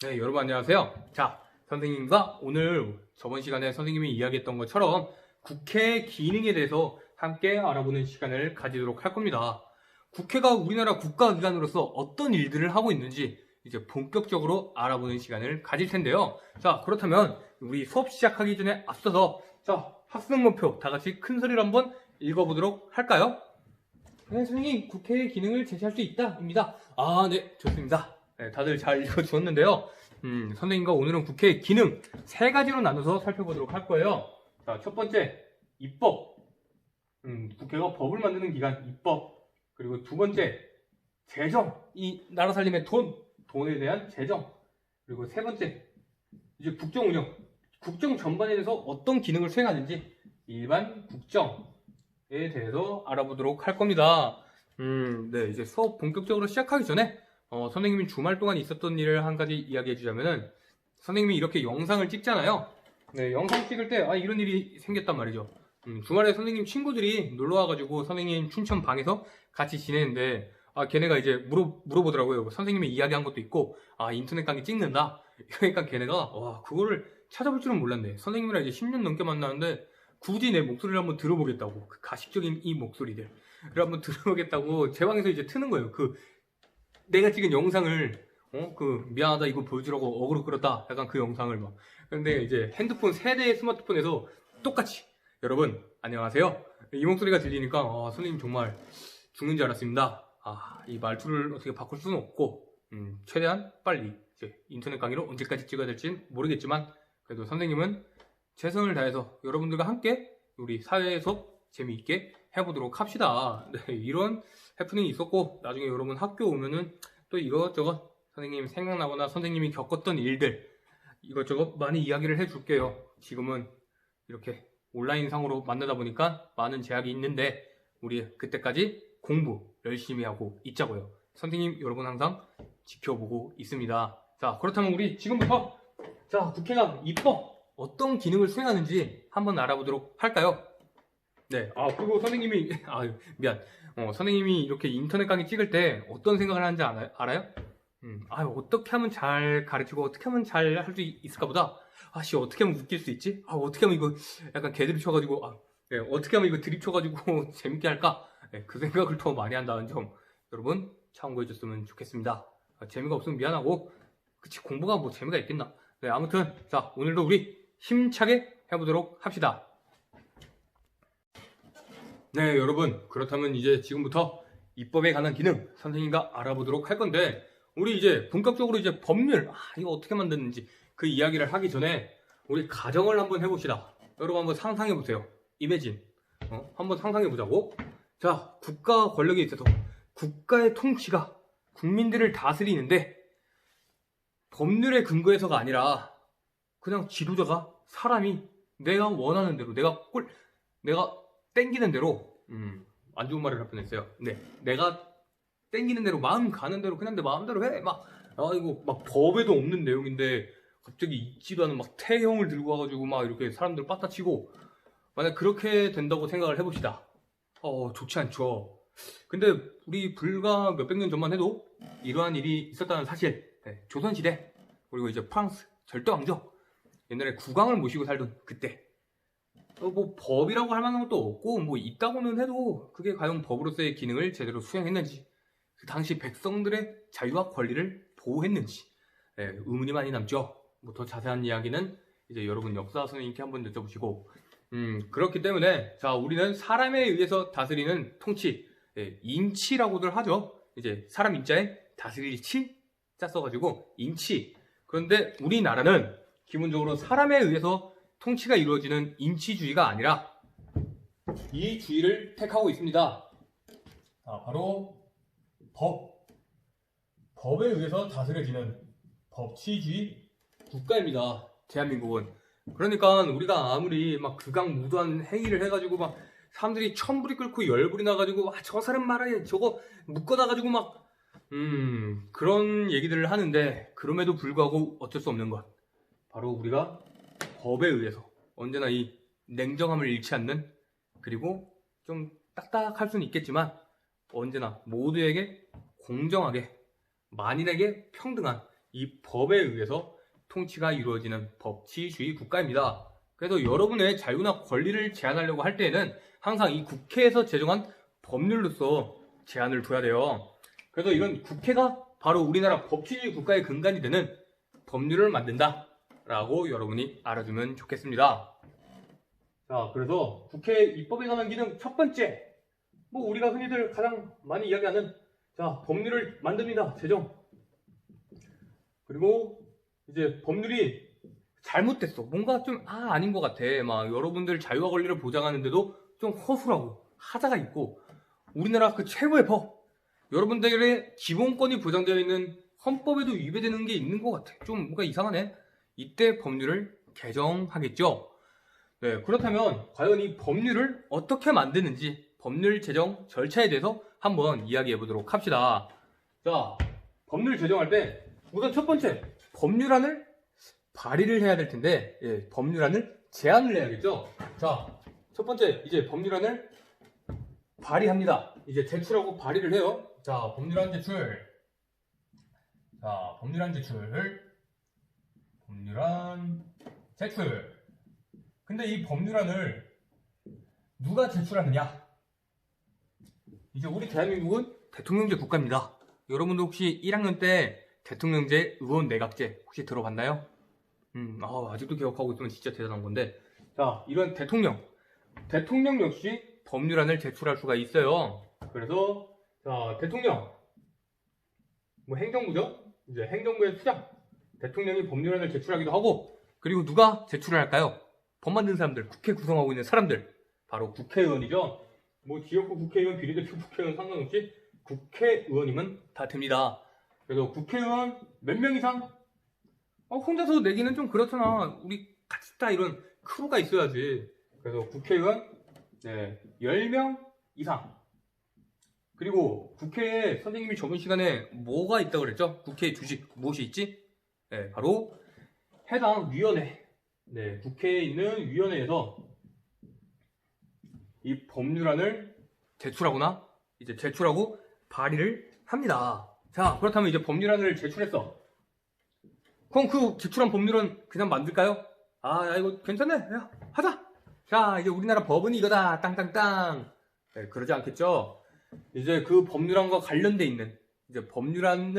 네, 여러분 안녕하세요. 자, 선생님과 오늘 저번 시간에 선생님이 이야기했던 것처럼 국회 기능에 대해서 함께 알아보는 시간을 가지도록 할 겁니다. 국회가 우리나라 국가기관으로서 어떤 일들을 하고 있는지 이제 본격적으로 알아보는 시간을 가질 텐데요. 자, 그렇다면 우리 수업 시작하기 전에 앞서서 자, 학습목표 다 같이 큰 소리로 한번 읽어보도록 할까요? 네, 선생님, 국회의 기능을 제시할 수 있다, 입니다. 아, 네, 좋습니다. 네, 다들 잘 읽어주었는데요. 선생님과 오늘은 국회의 기능 세 가지로 나눠서 살펴보도록 할 거예요. 자, 첫 번째, 입법. 국회가 법을 만드는 기관, 입법. 그리고 두 번째, 재정. 이 나라 살림의 돈에 대한 재정. 그리고 세 번째, 이제 국정 운영. 국정 전반에 대해서 어떤 기능을 수행하는지 일반 국정에 대해서 알아보도록 할 겁니다. 네, 이제 수업 본격적으로 시작하기 전에 선생님이 주말 동안 있었던 일을 한 가지 이야기해 주자면은 선생님이 이렇게 영상을 찍잖아요. 네, 영상 찍을 때 이런 일이 생겼단 말이죠. 주말에 선생님 친구들이 놀러 와가지고 선생님 춘천 방에서 같이 지내는데 걔네가 이제 물어보더라고요. 선생님이 이야기한 것도 있고 인터넷 강의 찍는다. 그러니까 걔네가 와 그거를 찾아볼 줄은 몰랐네. 선생님이랑 이제 10년 넘게 만나는데 굳이 내 목소리를 한번 들어보겠다고 그 가식적인 이 목소리를 한번 들어보겠다고 제 방에서 이제 트는 거예요. 그 내가 찍은 영상을 미안하다 이거 보여주라고 어그로 끌었다 약간 그 영상을 막 근데 이제 핸드폰 세대의 스마트폰에서 똑같이 여러분 안녕하세요 이 목소리가 들리니까 선생님 정말 죽는 줄 알았습니다. 이 말투를 어떻게 바꿀 수는 없고 최대한 빨리 이제 인터넷 강의로 언제까지 찍어야 될지는 모르겠지만 그래도 선생님은 최선을 다해서 여러분들과 함께 우리 사회 수업 재미있게 해보도록 합시다. 네, 이런 해프닝이 있었고 나중에 여러분 학교 오면은 또 이것저것 선생님 생각나거나 선생님이 겪었던 일들 이것저것 많이 이야기를 해줄게요. 지금은 이렇게 온라인상으로 만나다 보니까 많은 제약이 있는데 우리 그때까지 공부 열심히 하고 있자고요. 선생님 여러분 항상 지켜보고 있습니다. 자, 그렇다면 우리 지금부터 자, 국회가 입법 어떤 기능을 수행하는지 한번 알아보도록 할까요? 네, 그리고 선생님이, 미안. 선생님이 이렇게 인터넷 강의 찍을 때 어떤 생각을 하는지 알아요? 어떻게 하면 잘 가르치고 어떻게 하면 잘 할 수 있을까 보다. 어떻게 하면 웃길 수 있지? 어떻게 하면 이거 약간 개드립 쳐가지고, 네, 어떻게 하면 이거 드립 쳐가지고 재밌게 할까? 네, 그 생각을 더 많이 한다는 점, 여러분 참고해줬으면 좋겠습니다. 재미가 없으면 미안하고, 그치, 공부가 뭐 재미가 있겠나? 네, 아무튼, 자, 오늘도 우리 힘차게 해보도록 합시다. 네, 여러분. 그렇다면 이제 지금부터 입법에 관한 기능 선생님과 알아보도록 할 건데, 우리 이제 본격적으로 이제 법률, 이거 어떻게 만드는지 그 이야기를 하기 전에 우리 가정을 한번 해봅시다. 여러분 한번 상상해보세요. 이매진. 한번 상상해보자고. 자, 국가 권력에 있어서 국가의 통치가 국민들을 다스리는데 법률의 근거에서가 아니라 그냥 지도자가 사람이 내가 원하는 대로 내가 땡기는 대로 안 좋은 말을 할 뻔했어요. 네, 내가 땡기는 대로 마음 가는 대로 그냥 내 마음대로 해. 이거 막 법에도 없는 내용인데 갑자기 있지도 않은 막 태형을 들고 와가지고 막 이렇게 사람들 빠따치고 만약 그렇게 된다고 생각을 해봅시다. 좋지 않죠. 근데 우리 불과 몇백 년 전만 해도 이러한 일이 있었다는 사실. 네, 조선시대 그리고 이제 프랑스 절대왕조 옛날에 국왕을 모시고 살던 그때 뭐 법이라고 할 만한 것도 없고 뭐 있다고는 해도 그게 과연 법으로서의 기능을 제대로 수행했는지 그 당시 백성들의 자유와 권리를 보호했는지 의문이 많이 남죠. 뭐 더 자세한 이야기는 이제 여러분 역사 선생님께 한번 여쭤보시고 그렇기 때문에 자 우리는 사람에 의해서 다스리는 통치 인치라고들 하죠. 이제 사람 인자에 다스릴 치 짜 써가지고 인치. 그런데 우리나라는 기본적으로 사람에 의해서 통치가 이루어지는 인치주의가 아니라 이 주의를 택하고 있습니다. 바로 법에 의해서 다스려지는 법치주의 국가입니다. 대한민국은. 그러니까 우리가 아무리 막 극악무도한 행위를 해가지고 막 사람들이 천불이 끓고 열불이 나가지고 저 사람 말아야 저거 묶어놔가지고 막 그런 얘기들을 하는데 그럼에도 불구하고 어쩔 수 없는 것 바로 우리가 법에 의해서 언제나 이 냉정함을 잃지 않는 그리고 좀 딱딱할 수는 있겠지만 언제나 모두에게 공정하게 만인에게 평등한 이 법에 의해서 통치가 이루어지는 법치주의 국가입니다. 그래서 여러분의 자유나 권리를 제한하려고 할 때에는 항상 이 국회에서 제정한 법률로서 제한을 둬야 돼요. 그래서 이런 국회가 바로 우리나라 법치주의 국가의 근간이 되는 법률을 만든다 라고 여러분이 알아두면 좋겠습니다. 자, 그래서 국회 입법에 관한 기능 첫 번째, 뭐 우리가 흔히들 가장 많이 이야기하는 자, 법률을 만듭니다. 제정. 그리고 이제 법률이 잘못됐어. 뭔가 좀 아닌 것 같아. 막 여러분들 자유와 권리를 보장하는데도 좀 허술하고 하자가 있고 우리나라 그 최고의 법, 여러분들의 기본권이 보장되어 있는 헌법에도 위배되는 게 있는 것 같아. 좀 뭔가 이상하네. 이때 법률을 개정하겠죠. 네, 그렇다면 과연 이 법률을 어떻게 만드는지 법률 제정 절차에 대해서 한번 이야기해 보도록 합시다. 자, 법률 제정할 때 우선 첫 번째, 법률안을 발의를 해야 될 텐데, 예, 법률안을 제안을 해야겠죠. 자, 첫 번째, 이제 법률안을 발의합니다. 이제 제출하고 발의를 해요. 자, 법률안 제출. 자, 법률안 제출. 법률안 제출. 근데 이 법률안을 누가 제출하느냐? 이제 우리 대한민국은 대통령제 국가입니다. 여러분도 혹시 1학년 때 대통령제, 의원 내각제 혹시 들어봤나요? 아직도 기억하고 있으면 진짜 대단한 건데. 자, 이런 대통령 역시 법률안을 제출할 수가 있어요. 그래서 자, 대통령, 뭐 행정부죠? 이제 행정부의 수장, 대통령이 법률안을 제출하기도 하고, 그리고 누가 제출을 할까요? 법 만드는 사람들, 국회 구성하고 있는 사람들, 바로 국회의원이죠. 뭐 지역구 국회의원, 비례대표 국회의원 상관없이 국회의원이면 다 됩니다. 그래서 국회의원 몇 명 이상? 혼자서 내기는 좀 그렇잖아. 우리 같이 다 이런 크루가 있어야지. 그래서 국회의원 10명 이상. 그리고 국회에 선생님이 저번 시간에 뭐가 있다고 그랬죠? 국회의 주식 무엇이 있지? 네, 바로 해당 위원회. 네, 국회에 있는 위원회에서 이 법률안을 제출하고 발의를 합니다. 자, 그렇다면 이제 법률안을 제출했어. 그럼 그 제출한 법률은 그냥 만들까요? 야, 이거 괜찮네. 야, 하자. 자, 이제 우리나라 법은 이거다. 땅땅땅. 네, 그러지 않겠죠? 이제 그 법률안과 관련돼 있는 이제 법률안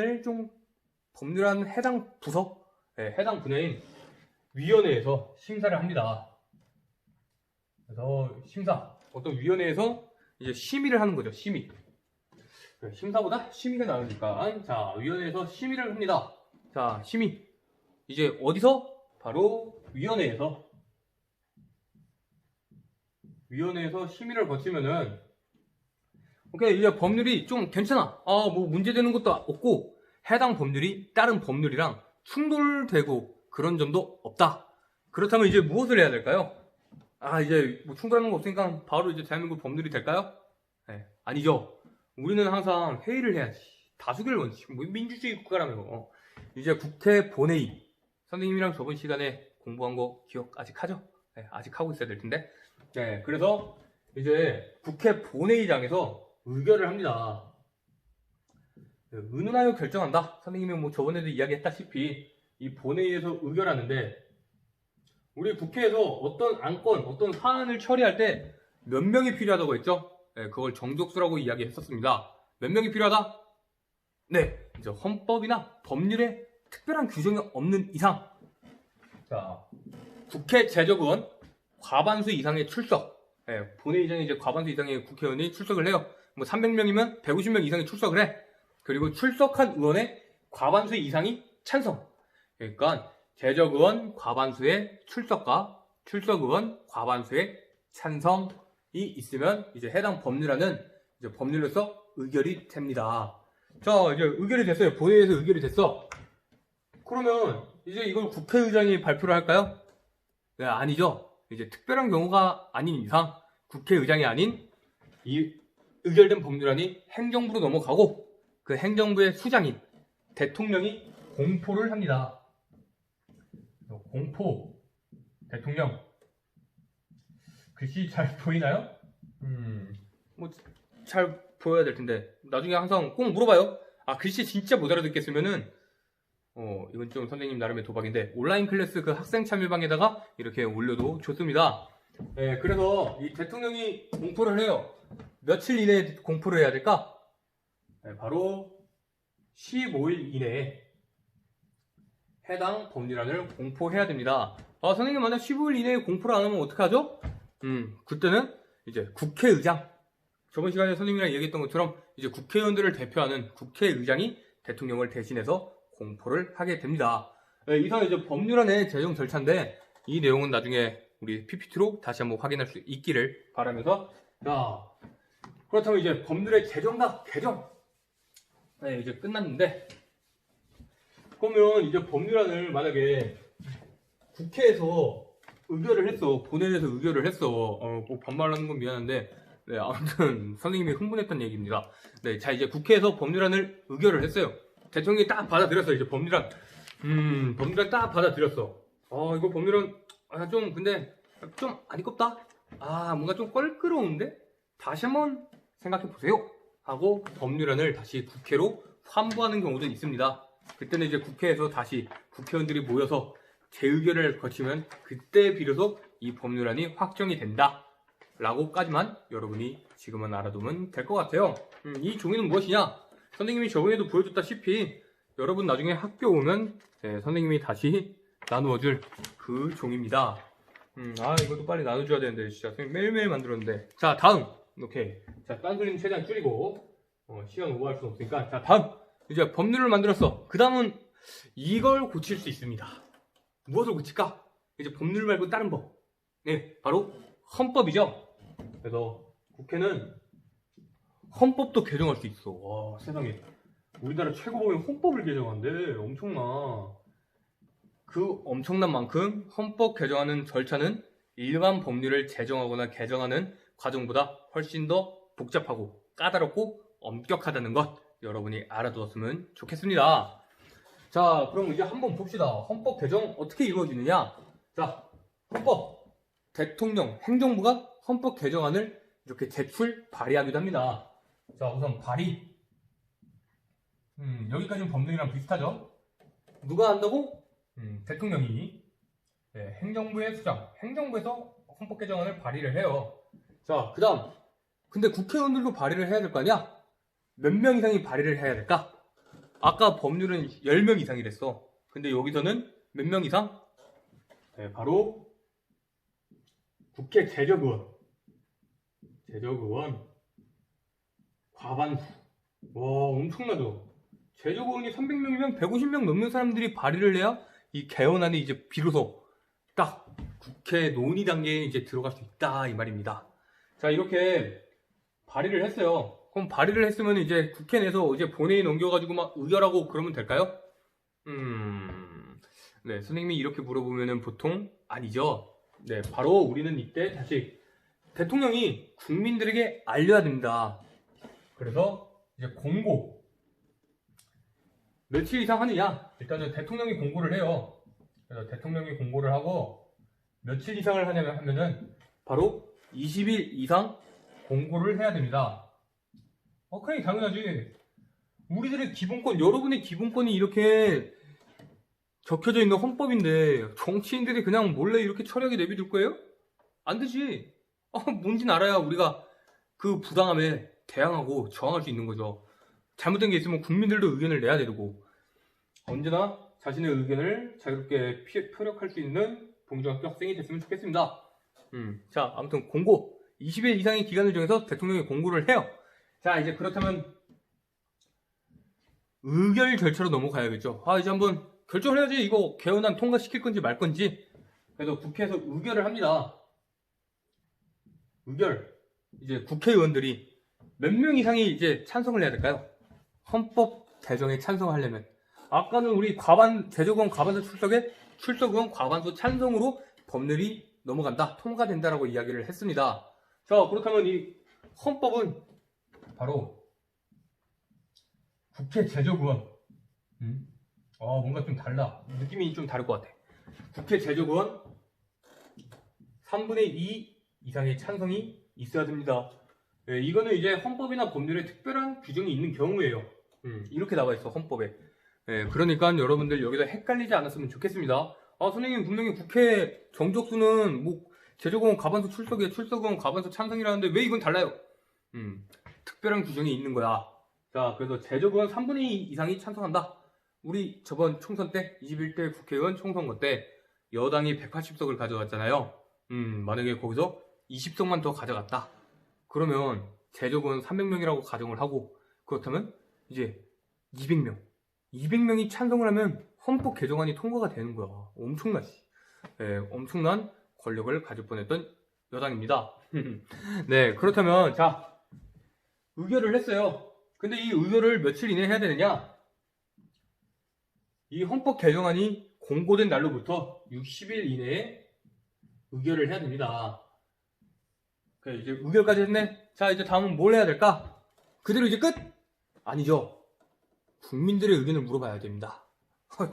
해당 부서, 해당 분야인 위원회에서 심사를 합니다. 그래서 어떤 위원회에서 이제 심의를 하는 거죠. 심의. 심사보다 심의가 나으니까. 자, 위원회에서 심의를 합니다. 자, 심의. 이제 어디서? 바로 위원회에서 심의를 거치면은, 오케이, 이제 법률이 좀 괜찮아. 뭐 문제되는 것도 없고, 해당 법률이 다른 법률이랑 충돌되고 그런 점도 없다. 그렇다면 이제 무엇을 해야 될까요? 이제 뭐 충돌하는 거 없으니까 바로 이제 대한민국 법률이 될까요? 네, 아니죠. 우리는 항상 회의를 해야지. 다수결 원칙, 뭐 민주주의 국가라며. 이제 국회 본회의. 선생님이랑 저번 시간에 공부한 거 기억 아직 하죠? 네, 아직 하고 있어야 될 텐데. 네, 그래서 이제 국회 본회의장에서 의결을 합니다. 네, 의논하여 결정한다. 선생님이 뭐 저번에도 이야기했다시피 이 본회의에서 의결하는데, 우리 국회에서 어떤 안건, 어떤 사안을 처리할 때 몇 명이 필요하다고 했죠? 네, 그걸 정족수라고 이야기했었습니다. 몇 명이 필요하다? 네, 이제 헌법이나 법률에 특별한 규정이 없는 이상, 자, 국회 제적의원 과반수 이상의 출석. 본회의장에 이제 과반수 이상의 국회의원이 출석을 해요. 뭐 300명이면 150명 이상이 출석을 해. 그리고 출석한 의원의 과반수 이상이 찬성. 그러니까 제적의원 과반수의 출석과 출석의원 과반수의 찬성이 있으면 이제 해당 법률안은 이제 법률로서 의결이 됩니다. 자, 이제 의결이 됐어요. 본회의에서 의결이 됐어. 그러면 이제 이걸 국회의장이 발표를 할까요? 네, 아니죠. 이제 특별한 경우가 아닌 이상 국회의장이 아닌 이 의결된 법률안이 행정부로 넘어가고 그 행정부의 수장인 대통령이 공포를 합니다. 공포, 대통령. 글씨 잘 보이나요? 뭐 잘 보여야 될 텐데 나중에 항상 꼭 물어봐요. 글씨 진짜 못 알아듣겠으면은 이건 좀 선생님 나름의 도박인데 온라인 클래스 그 학생 참여방에다가 이렇게 올려도 좋습니다. 네, 그래서 이 대통령이 공포를 해요. 며칠 이내에 공포를 해야 될까? 네, 바로 15일 이내에 해당 법률안을 공포해야 됩니다. 선생님 만약 15일 이내에 공포를 안 하면 어떡하죠? 그때는 이제 국회의장, 저번 시간에 선생님이랑 얘기했던 것처럼 이제 국회의원들을 대표하는 국회의장이 대통령을 대신해서 공포를 하게 됩니다. 네, 이상 이제 법률안의 제정 절차인데 이 내용은 나중에 우리 PPT로 다시 한번 확인할 수 있기를 바라면서, 자, 그렇다면 이제 법률의 제정과 개정, 네, 이제 끝났는데, 그러면 이제 법률안을 만약에 국회에서 의결을 했어, 본회의에서 의결을 했어, 뭐 반말하는 건 미안한데, 네, 아무튼 선생님이 흥분했던 얘기입니다. 네, 자, 이제 국회에서 법률안을 의결을 했어요. 대통령이 딱 받아들였어. 이제 법률안 딱 받아들였어. 이거 법률안 근데 좀 안 이껍다. 뭔가 좀 껄끄러운데 다시 한번 생각해 보세요 하고 법률안을 다시 국회로 환부하는 경우도 있습니다. 그때는 이제 국회에서 다시 국회의원들이 모여서 재의결을 거치면 그때 비로소 이 법률안이 확정이 된다 라고까지만 여러분이 지금은 알아두면 될 것 같아요. 이 종이는 무엇이냐? 선생님이 저번에도 보여줬다시피 여러분 나중에 학교 오면 선생님이 다시 나누어줄 그 종입니다. 이것도 빨리 나눠줘야 되는데 진짜 선생님 매일매일 만들었는데. 자, 다음. 오케이. 자, 딴 그림 최대한 줄이고 시간 오버할 수는 없으니까. 자, 다음. 이제 법률을 만들었어. 그 다음은 이걸 고칠 수 있습니다. 무엇을 고칠까? 이제 법률 말고 다른 법. 네, 바로 헌법이죠. 그래서 국회는 헌법도 개정할 수 있어. 와, 세상에. 우리나라 최고법인 헌법을 개정한대. 엄청나. 그 엄청난 만큼 헌법 개정하는 절차는 일반 법률을 제정하거나 개정하는 과정보다 훨씬 더 복잡하고 까다롭고 엄격하다는 것 여러분이 알아두었으면 좋겠습니다. 자, 그럼 이제 한번 봅시다. 헌법 개정 어떻게 이루어지느냐? 자, 헌법. 대통령, 행정부가 헌법 개정안을 이렇게 제출, 발의하기도 합니다. 자, 우선 발의. 여기까지는 법률이랑 비슷하죠? 누가 한다고? 대통령이. 네, 행정부의 수장, 행정부에서 헌법 개정안을 발의를 해요. 자, 그 다음. 근데 국회의원들도 발의를 해야 될 거 아니야? 몇 명 이상이 발의를 해야 될까? 아까 법률은 10명 이상이랬어. 근데 여기서는 몇 명 이상? 네, 바로 국회 제적의원. 제적의원. 과반수. 와, 엄청나죠? 제적의원이 300명이면 150명 넘는 사람들이 발의를 해야 이 개헌안이 이제 비로소 딱 국회 논의 단계에 이제 들어갈 수 있다 이 말입니다. 자, 이렇게 발의를 했어요. 그럼 발의를 했으면 이제 국회 내에서 이제 본회의 넘겨가지고 막 의결하고 그러면 될까요? 네, 선생님이 이렇게 물어보면은 보통 아니죠. 네, 바로 우리는 이때 다시 대통령이 국민들에게 알려야 됩니다. 그래서 이제 공고. 며칠 이상 하느냐? 일단은 대통령이 공고를 해요. 그래서 대통령이 공고를 하고 며칠 이상을 하면은 바로 20일 이상 공고를 해야 됩니다. 그래, 당연하지. 우리들의 기본권, 여러분의 기본권이 이렇게 적혀져 있는 헌법인데 정치인들이 그냥 몰래 이렇게 처리하게 내비둘 거예요? 안 되지. 뭔진 알아야 우리가 그 부당함에 대항하고 저항할 수 있는 거죠. 잘못된 게 있으면 국민들도 의견을 내야 되고 언제나 자신의 의견을 자유롭게 표력할 수 있는 동중학교 학생이 됐으면 좋겠습니다. 자, 아무튼 공고 20일 이상의 기간을 정해서 대통령이 공고를 해요. 자, 이제 그렇다면 의결 절차로 넘어가야겠죠. 이제 한번 결정을 해야지. 이거 개헌안 통과시킬 건지 말 건지. 그래서 국회에서 의결을 합니다. 의결. 이제 국회의원들이 몇 명 이상이 이제 찬성을 해야 될까요? 헌법 개정에 찬성하려면. 아까는 우리 제적의원 과반수 출석의원 과반수 찬성으로 법률이 넘어간다, 통과된다라고 이야기를 했습니다. 자, 그렇다면 이 헌법은 바로 국회 제적의원. 뭔가 좀 달라. 느낌이 좀 다를 것 같아. 국회 제적의원 3분의 2 이상의 찬성이 있어야 됩니다. 네, 이거는 이제 헌법이나 법률에 특별한 규정이 있는 경우에요. 이렇게 나와 있어, 헌법에. 그러니까 여러분들 여기서 헷갈리지 않았으면 좋겠습니다. 선생님 분명히 국회 정족수는 뭐 제조공원 과반수 출석이에요. 출석은 과반수 찬성이라는데 왜 이건 달라요? 특별한 규정이 있는 거야. 자, 그래서 제조공원 3분의 2 이상이 찬성한다. 우리 저번 총선 때 21대 국회의원 총선거 때 여당이 180석을 가져갔잖아요. 만약에 거기서 20석만 더 가져갔다. 그러면 제조공원 300명이라고 가정을 하고 그렇다면 이제 200명이 찬성을 하면 헌법 개정안이 통과가 되는 거야. 엄청나지. 엄청난 권력을 가질 뻔했던 여당입니다. 네, 그렇다면 자, 의결을 했어요. 근데 이 의결을 며칠 이내에 해야 되느냐? 이 헌법 개정안이 공고된 날로부터 60일 이내에 의결을 해야 됩니다. 그래, 이제 의결까지 했네. 자, 이제 다음은 뭘 해야 될까? 그대로 이제 끝? 아니죠. 국민들의 의견을 물어봐야 됩니다.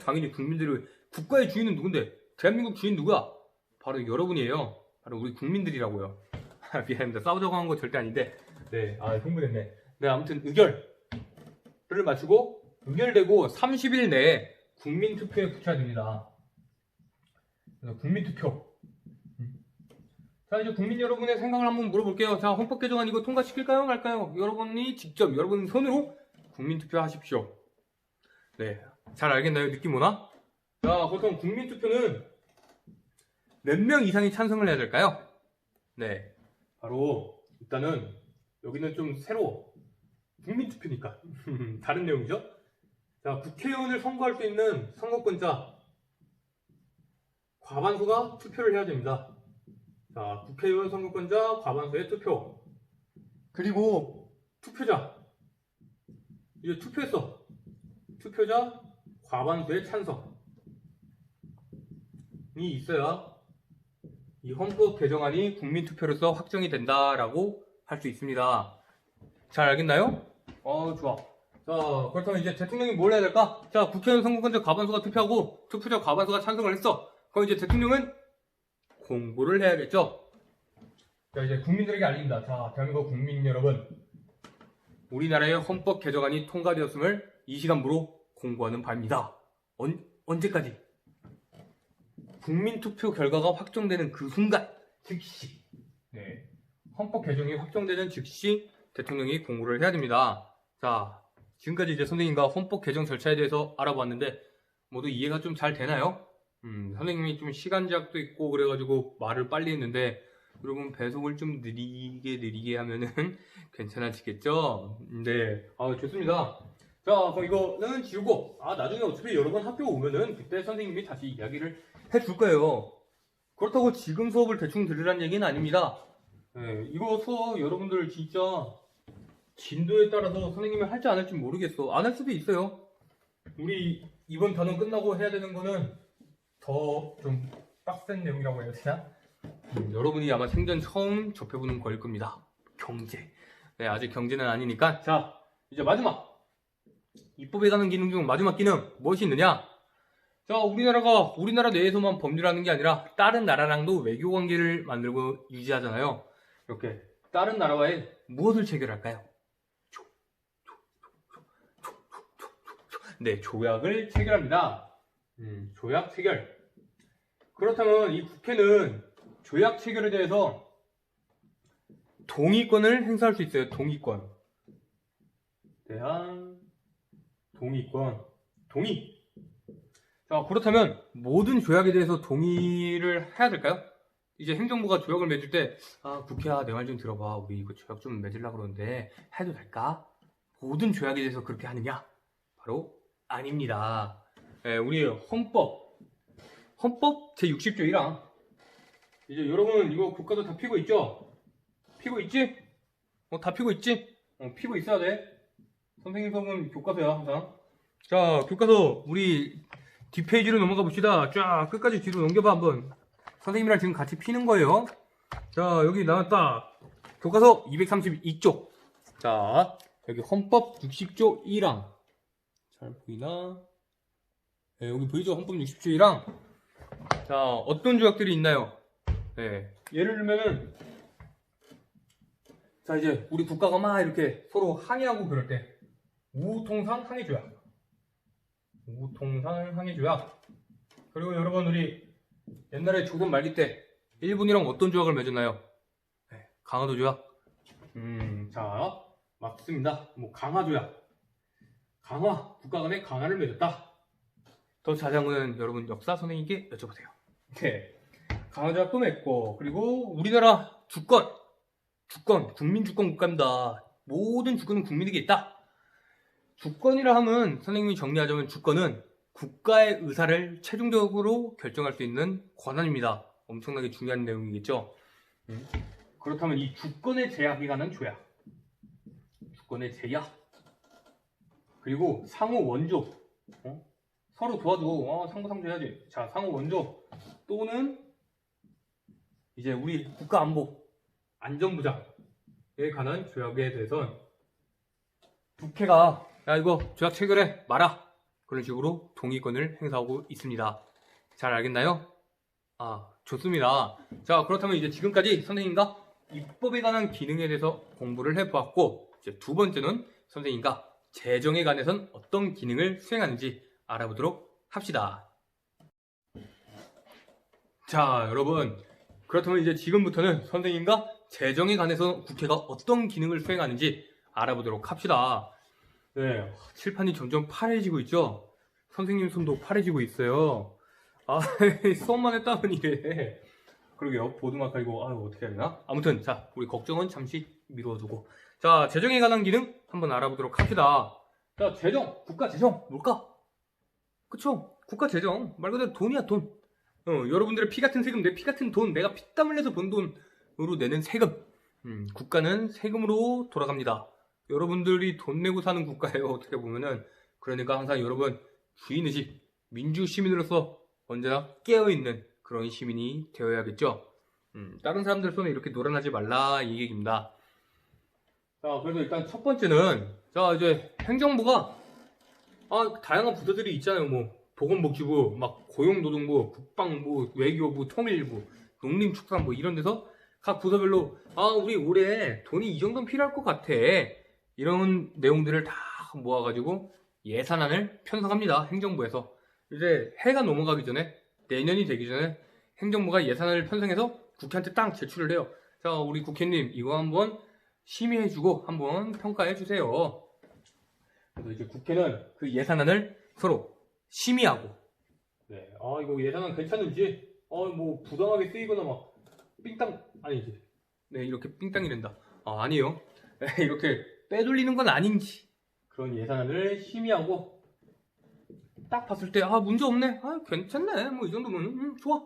당연히 국가의 주인은 누군데? 대한민국 주인 누구야? 바로 여러분이에요. 바로 우리 국민들이라고요. 미안합니다. 싸우자고 한 거 절대 아닌데. 네, 흥분했네. 네, 아무튼 의결을 마치고 의결되고 30일 내에 국민투표에 붙여야 됩니다. 그래서 국민투표. 자, 이제 국민 여러분의 생각을 한번 물어볼게요. 자, 헌법 개정안 이거 통과시킬까요? 말까요? 여러분이 직접 여러분 손으로 국민투표 하십시오. 네, 잘 알겠나요? 느낌 오나? 자, 보통 국민투표는 몇 명 이상이 찬성을 해야 될까요? 네, 바로 일단은 여기는 좀 새로워. 국민투표니까 다른 내용이죠. 자, 국회의원을 선거할 수 있는 선거권자 과반수가 투표를 해야 됩니다. 자, 국회의원 선거권자 과반수의 투표. 그리고 투표자. 이제 투표했어. 투표자 과반수의 찬성이 있어야 이 헌법 개정안이 국민투표로서 확정이 된다라고 할 수 있습니다. 잘 알겠나요? 좋아. 자, 그렇다면 이제 대통령이 뭘 해야 될까? 자, 국회의원 선거권자 과반수가 투표하고 투표자 과반수가 찬성을 했어. 그럼 이제 대통령은 공고를 해야겠죠? 자, 이제 국민들에게 알립니다. 자, 대한민국 국민 여러분. 우리나라의 헌법 개정안이 통과되었음을 이 시간부로 공고하는 바입니다. 언제까지? 국민투표 결과가 확정되는 그 순간, 즉시. 네. 헌법 개정이 확정되는 즉시 대통령이 공고를 해야 됩니다. 자, 지금까지 이제 선생님과 헌법 개정 절차에 대해서 알아봤는데 모두 이해가 좀 잘 되나요? 선생님이 좀 시간 제약도 있고 그래가지고 말을 빨리 했는데 여러분 배속을 좀 느리게 하면은 괜찮아지겠죠? 네, 좋습니다. 자, 그럼 이거는 지우고 나중에 어차피 여러 번 학교 오면은 그때 선생님이 다시 이야기를 해줄 거예요. 그렇다고 지금 수업을 대충 들으란 얘기는 아닙니다. 네, 이거 수업 여러분들 진짜 진도에 따라서 선생님이 할지 안 할지 모르겠어. 안 할 수도 있어요. 우리 이번 단원 끝나고 해야 되는 거는 더 좀 빡센 내용이라고 해야 되나? 여러분이 아마 생전 처음 접해보는 거일 겁니다. 경제. 네, 아직 경제는 아니니까. 자, 이제 마지막. 입법에 관한 기능 중 마지막 기능 무엇이 있느냐? 자, 우리나라 내에서만 법률하는 게 아니라 다른 나라랑도 외교 관계를 만들고 유지하잖아요. 이렇게 다른 나라와의 무엇을 체결할까요? 네, 조약을 체결합니다. 조약 체결. 그렇다면 이 국회는 조약 체결에 대해서 동의권을 행사할 수 있어요. 동의권. 대한 동의권. 동의. 자, 그렇다면 모든 조약에 대해서 동의를 해야 될까요? 이제 행정부가 조약을 맺을 때 국회야 내 말 좀 들어봐. 우리 이거 조약 좀 맺으려고 그러는데 해도 될까? 모든 조약에 대해서 그렇게 하느냐? 바로 아닙니다. 우리 헌법 제60조 1항. 이제 여러분 이거 교과서 다 피고 있죠? 피고 있지? 다 피고 있지? 피고 있어야 돼. 선생님 수업은 교과서야 항상. 자, 교과서 우리 뒷페이지로 넘어가 봅시다. 쫙 끝까지 뒤로 넘겨봐 한번. 선생님이랑 지금 같이 피는 거예요. 자, 여기 나왔다. 교과서 232쪽. 자, 여기 헌법 60조 1항. 잘 보이나? 네, 여기 보이죠? 헌법 60조 1항. 자, 어떤 조약들이 있나요? 네, 예를 들면은 자, 이제 우리 국가가 막 이렇게 서로 항의하고 그럴 때 우통상 항의조약. 우통산 항해조약. 그리고 여러분, 우리 옛날에 조선 말기 때 일본이랑 어떤 조약을 맺었나요? 네, 강화도 조약. 자, 맞습니다. 뭐 강화조약. 강화, 국가 간의 강화를 맺었다. 더 자세한 여러분 역사 선생님께 여쭤보세요. 네, 강화조약도 맺고, 그리고 우리나라 주권, 국민 주권 국가입니다. 모든 주권은 국민에게 있다. 주권이라 하면 선생님이 정리하자면 주권은 국가의 의사를 최종적으로 결정할 수 있는 권한입니다. 엄청나게 중요한 내용이겠죠. 그렇다면 이 주권의 제약에 관한 조약, 주권의 제약, 그리고 상호 원조, 서로 도와줘, 상부상조해야지. 자, 상호 원조 또는 이제 우리 국가 안보, 안전보장에 관한 조약에 대해서는 국회가 야 이거 조약 체결해 마라 그런 식으로 동의권을 행사하고 있습니다. 잘 알겠나요? 좋습니다. 자, 그렇다면 이제 지금까지 선생님과 입법에 관한 기능에 대해서 공부를 해보았고, 이제 두 번째는 선생님과 재정에 관해서는 어떤 기능을 수행하는지 알아보도록 합시다. 자, 여러분, 그렇다면 이제 지금부터는 선생님과 재정에 관해서 국회가 어떤 기능을 수행하는지 알아보도록 합시다. 네, 칠판이 점점 파래지고 있죠? 선생님 손도 파래지고 있어요. 수업만 했다면 이래. 그러게요. 보드마카 이거 어떻게 해야 되나? 아무튼 자, 우리 걱정은 잠시 미뤄두고, 자, 재정에 관한 기능 한번 알아보도록 합시다. 자, 재정, 국가 재정 뭘까? 그쵸? 국가 재정 말 그대로 돈이야, 돈. 여러분들의 피 같은 세금, 내 피 같은 돈, 내가 피땀 흘려서 번 돈으로 내는 세금. 국가는 세금으로 돌아갑니다. 여러분들이 돈 내고 사는 국가예요, 어떻게 보면은. 그러니까 항상 여러분 주인의식, 민주 시민으로서 언제나 깨어있는 그런 시민이 되어야겠죠. 다른 사람들 손에 이렇게 놀아나지 말라 이 얘기입니다. 자, 그래서 일단 첫 번째는, 자, 이제 행정부가 다양한 부서들이 있잖아요. 뭐 보건복지부, 막 고용노동부, 국방부, 외교부, 통일부, 농림축산부 이런 데서 각 부서별로 우리 올해 돈이 이 정도는 필요할 것 같아, 이런 내용들을 다 모아가지고 예산안을 편성합니다. 행정부에서. 이제 해가 넘어가기 전에, 내년이 되기 전에 행정부가 예산안을 편성해서 국회한테 딱 제출을 해요. 자, 우리 국회님 이거 한번 심의해주고 한번 평가해주세요. 그래서 이제 국회는 그 예산안을 서로 심의하고, 네, 이거 예산안 괜찮은지, 뭐 부당하게 쓰이거나 막 삥땅, 아니지, 네, 이렇게 삥땅이란다. 아니에요. 이렇게 빼돌리는 건 아닌지, 그런 예산안을 심의하고 딱 봤을 때 문제 없네, 괜찮네, 뭐 이 정도면 좋아,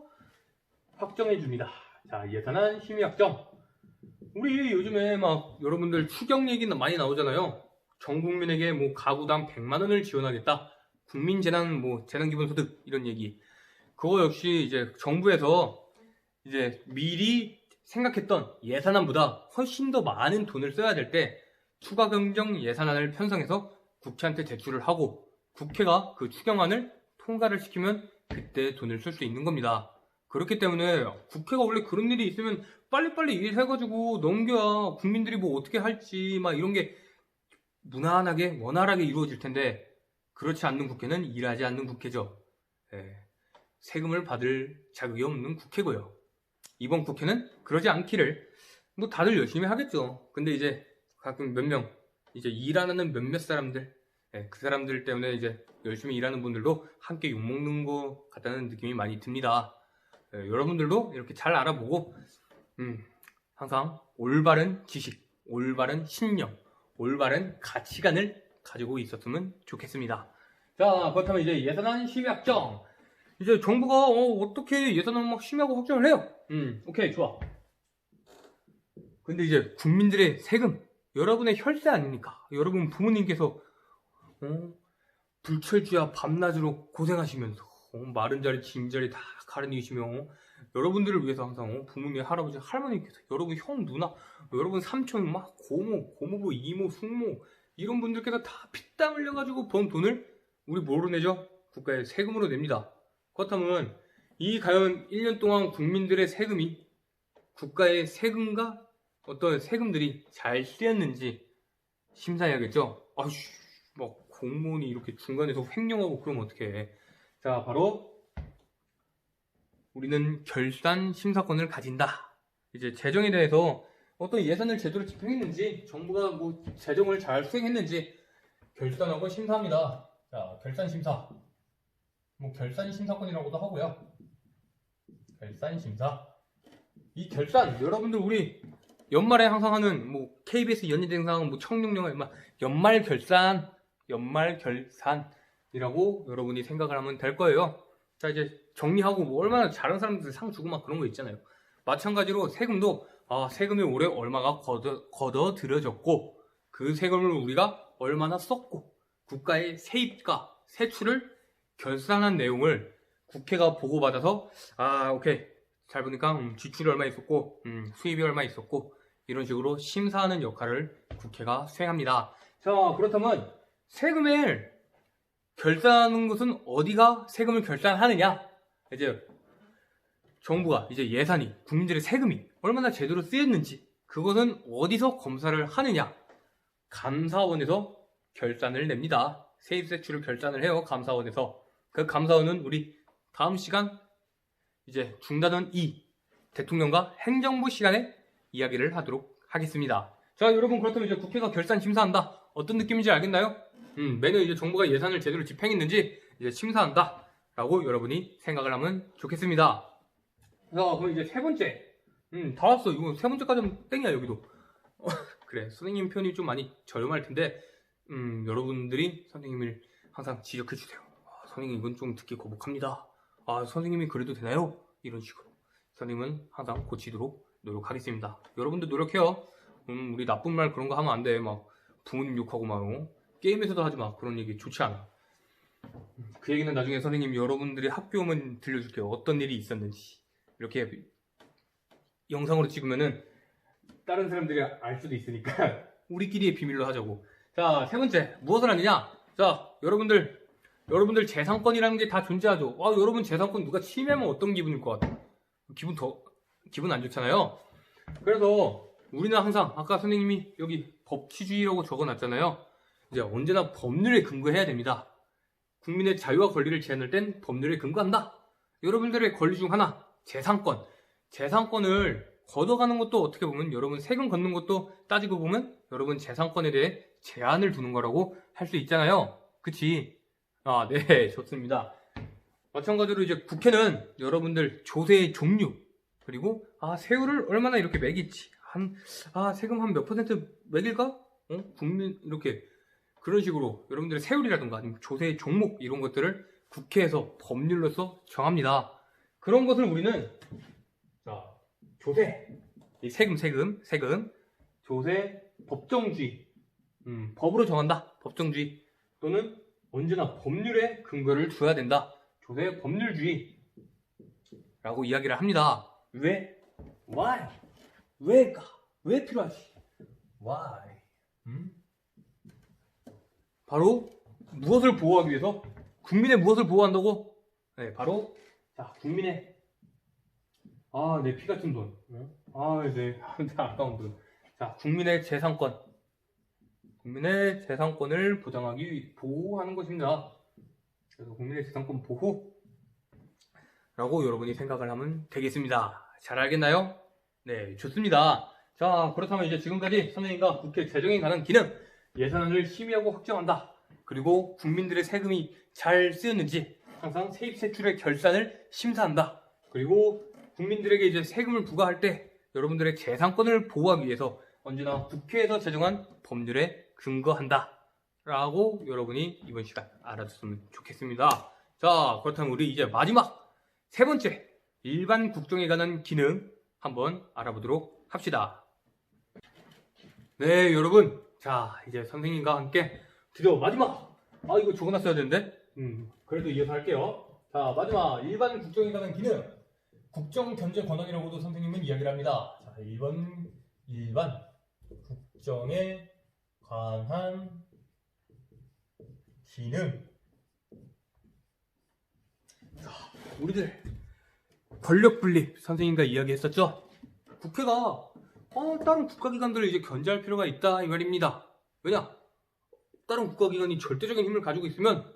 확정해 줍니다. 자, 예산안 심의 확정. 우리 요즘에 막 여러분들 추경 얘기는 많이 나오잖아요. 전 국민에게 뭐 가구당 100만 원을 지원하겠다, 국민재난 뭐 재난기본소득 이런 얘기. 그거 역시 이제 정부에서 이제 미리 생각했던 예산안보다 훨씬 더 많은 돈을 써야 될 때 추가 경정 예산안을 편성해서 국회한테 제출을 하고, 국회가 그 추경안을 통과를 시키면 그때 돈을 쓸 수 있는 겁니다. 그렇기 때문에 국회가 원래 그런 일이 있으면 빨리빨리 일해가지고 넘겨야 국민들이 뭐 어떻게 할지 막 이런 게 무난하게 원활하게 이루어질 텐데, 그렇지 않는 국회는 일하지 않는 국회죠. 세금을 받을 자격이 없는 국회고요. 이번 국회는 그러지 않기를, 뭐 다들 열심히 하겠죠. 근데 이제 가끔 몇 명, 이제 일하는 몇몇 사람들, 그 사람들 때문에 이제 열심히 일하는 분들도 함께 욕먹는 것 같다는 느낌이 많이 듭니다. 여러분들도 이렇게 잘 알아보고 항상 올바른 지식, 올바른 신념, 올바른 가치관을 가지고 있었으면 좋겠습니다. 자, 그렇다면 이제 예산안 심의 확정. 이제 정부가 어떻게 예산안 막 심의하고 확정을 해요? 오케이, 좋아. 근데 이제 국민들의 세금, 여러분의 혈세 아닙니까? 여러분 부모님께서 불철주야 밤낮으로 고생하시면서 마른 자리 진 자리 다 가르니시며 여러분들을 위해서 항상 부모님, 할아버지, 할머니께서, 여러분 형, 누나, 여러분 삼촌, 막 고모, 고모부, 이모, 숙모 이런 분들께서 다 피땀 흘려가지고 번 돈을 우리 뭐로 내죠? 국가의 세금으로 냅니다. 그렇다면 이 과연 1년 동안 국민들의 세금이 국가의 세금과 어떤 세금들이 잘 쓰였는지 심사해야겠죠. 막 공무원이 이렇게 중간에서 횡령하고 그러면 어떡해. 자, 바로 우리는 결산 심사권을 가진다. 이제 재정에 대해서 어떤 예산을 제대로 집행했는지, 정부가 뭐 재정을 잘 수행했는지 결산하고 심사합니다. 자, 결산 심사. 뭐 결산 심사권이라고도 하고요. 결산 심사. 이 결산, 여러분들 우리 연말에 항상 하는 뭐 KBS 연예대상, 뭐 청룡영화, 막 연말 결산이라고 여러분이 생각을 하면 될 거예요. 자, 이제 정리하고 뭐 얼마나 잘한 사람들 상 주고 막 그런 거 있잖아요. 마찬가지로 세금도 세금이 올해 얼마가 걷어 들여졌고 그 세금을 우리가 얼마나 썼고 국가의 세입과 세출을 결산한 내용을 국회가 보고받아서 오케이 잘 보니까 지출이 얼마 있었고 수입이 얼마 있었고 이런 식으로 심사하는 역할을 국회가 수행합니다. 자, 그렇다면 세금을 결산하는 것은 어디가 세금을 결산하느냐? 이제 정부가 이제 예산이 국민들의 세금이 얼마나 제대로 쓰였는지 그것은 어디서 검사를 하느냐? 감사원에서 결산을 냅니다. 세입세출을 결산을 해요. 감사원에서. 그 감사원은 우리 다음 시간 이제 중단원 2 대통령과 행정부 시간에 이야기를 하도록 하겠습니다. 자, 여러분 그렇다면 이제 국회가 결산 심사한다. 어떤 느낌인지 알겠나요? 매년 이제 정부가 예산을 제대로 집행했는지 이제 심사한다. 라고 여러분이 생각을 하면 좋겠습니다. 자, 그럼 이제 세 번째. 다 왔어. 이거 세 번째까지는 땡이야, 여기도. 그래, 선생님 표현이 좀 많이 저렴할 텐데, 여러분들이 선생님을 항상 지적해주세요. 선생님 이건 좀 듣기 거북합니다. 선생님이 그래도 되나요? 이런 식으로. 선생님은 항상 고치도록 노력하겠습니다. 여러분도 노력해요. 우리 나쁜 말 그런 거 하면 안 돼. 막 부모님 욕하고 막 게임에서도 하지 마. 그런 얘기 좋지 않아. 그 얘기는 나중에 선생님 여러분들이 학교 오면 들려줄게요. 어떤 일이 있었는지. 이렇게 영상으로 찍으면은 다른 사람들이 알 수도 있으니까 우리끼리의 비밀로 하자고. 자, 세 번째 무엇을 하느냐? 자, 여러분들 재산권이라는 게 다 존재하죠. 여러분 재산권 누가 침해하면 어떤 기분일 것 같아? 기분 안 좋잖아요. 그래서 우리는 항상 아까 선생님이 여기 법치주의라고 적어놨잖아요. 이제 언제나 법률에 근거해야 됩니다. 국민의 자유와 권리를 제한할 땐 법률에 근거한다. 여러분들의 권리 중 하나, 재산권. 재산권을 걷어가는 것도 어떻게 보면 여러분 세금 걷는 것도 따지고 보면 여러분 재산권에 대해 제한을 두는 거라고 할 수 있잖아요. 그치? 네, 좋습니다. 마찬가지로 이제 국회는 여러분들 조세의 종류, 그리고 세율을 얼마나 이렇게 매길지, 세금 한 몇 퍼센트 매길까? 국민 이렇게 그런 식으로 여러분들의 세율이라든가 아니면 조세의 종목 이런 것들을 국회에서 법률로서 정합니다. 그런 것을 우리는 조세, 이 세금, 조세, 법정주의, 법으로 정한다. 법정주의 또는 언제나 법률에 근거를 둬야 된다. 조세 법률주의라고 이야기를 합니다. 왜? Why? 왜가? 왜 필요하지? Why? 바로 무엇을 보호하기 위해서? 국민의 무엇을 보호한다고? 네, 바로 국민의 내 피 같은 돈. 네, 아까운 돈. 자, 국민의 재산권. 국민의 재산권을 보호하는 것입니다. 그래서 국민의 재산권 보호라고 여러분이 생각을 하면 되겠습니다. 잘 알겠나요? 네, 좋습니다. 자, 그렇다면 이제 지금까지 선생님과 국회 재정에 관한 기능, 예산안을 심의하고 확정한다. 그리고 국민들의 세금이 잘 쓰였는지 항상 세입세출의 결산을 심사한다. 그리고 국민들에게 이제 세금을 부과할 때 여러분들의 재산권을 보호하기 위해서 언제나 국회에서 제정한 법률에 근거한다. 라고 여러분이 이번 시간 알아줬으면 좋겠습니다. 자, 그렇다면 우리 이제 마지막 세 번째 일반 국정에 관한 기능 한번 알아보도록 합시다. 네, 여러분. 자, 이제 선생님과 함께 드디어 마지막! 이거 적어놨어야 되는데? 그래도 이어서 할게요. 자, 마지막 일반 국정에 관한 기능. 국정 견제 권한이라고도 선생님은 이야기를 합니다. 자, 일반 국정에 관한 기능. 자, 우리들 권력 분립 선생님과 이야기했었죠? 국회가 다른 국가기관들을 이제 견제할 필요가 있다 이 말입니다. 왜냐? 다른 국가기관이 절대적인 힘을 가지고 있으면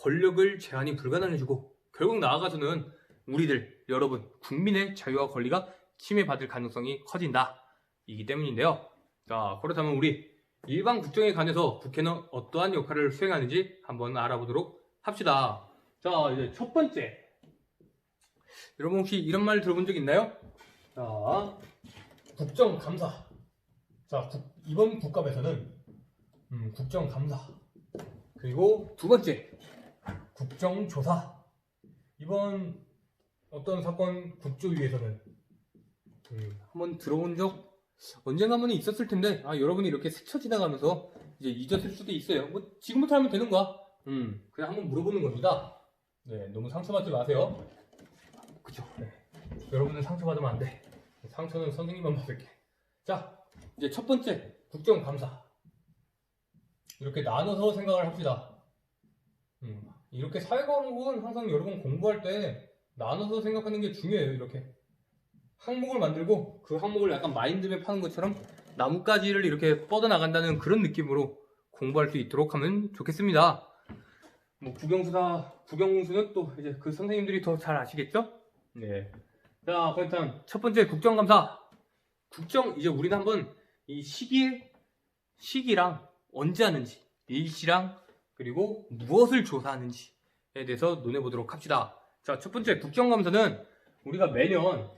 권력을 제한이 불가능해지고 결국 나아가서는 우리들, 여러분, 국민의 자유와 권리가 침해받을 가능성이 커진다. 이기 때문인데요. 자, 그렇다면 우리 일반 국정에 관해서 국회는 어떠한 역할을 수행하는지 한번 알아보도록 합시다. 자, 이제 첫 번째. 여러분 혹시 이런 말 들어본 적 있나요? 자, 국정감사. 자, 이번 국감에서는 국정감사. 그리고 두 번째, 국정조사. 이번 어떤 사건 국조위에서는 한번 들어본 적 언젠가는 있었을 텐데 여러분이 이렇게 스쳐 지나가면서 이제 잊었을 수도 있어요. 뭐 지금부터 하면 되는 거야. 그냥 한번 물어보는 겁니다. 네, 너무 상처받지 마세요. 그쵸? 네. 여러분은 상처받으면 안 돼. 상처는 선생님만 받을게. 자, 이제 첫 번째 국정감사. 이렇게 나눠서 생각을 합시다. 이렇게 사회과목은 항상 여러분 공부할 때 나눠서 생각하는 게 중요해요. 이렇게 항목을 만들고 그 항목을 약간 마인드맵 하는 것처럼 나뭇가지를 이렇게 뻗어나간다는 그런 느낌으로 공부할 수 있도록 하면 좋겠습니다. 뭐 국영수는 또 이제 그 선생님들이 더 잘 아시겠죠? 네. 자, 그렇다면 첫 번째 국정감사. 이제 우리는 한번 이 시기랑 언제 하는지, 일시랑 그리고 무엇을 조사하는지에 대해서 논해보도록 합시다. 자, 첫 번째 국정감사는 우리가 매년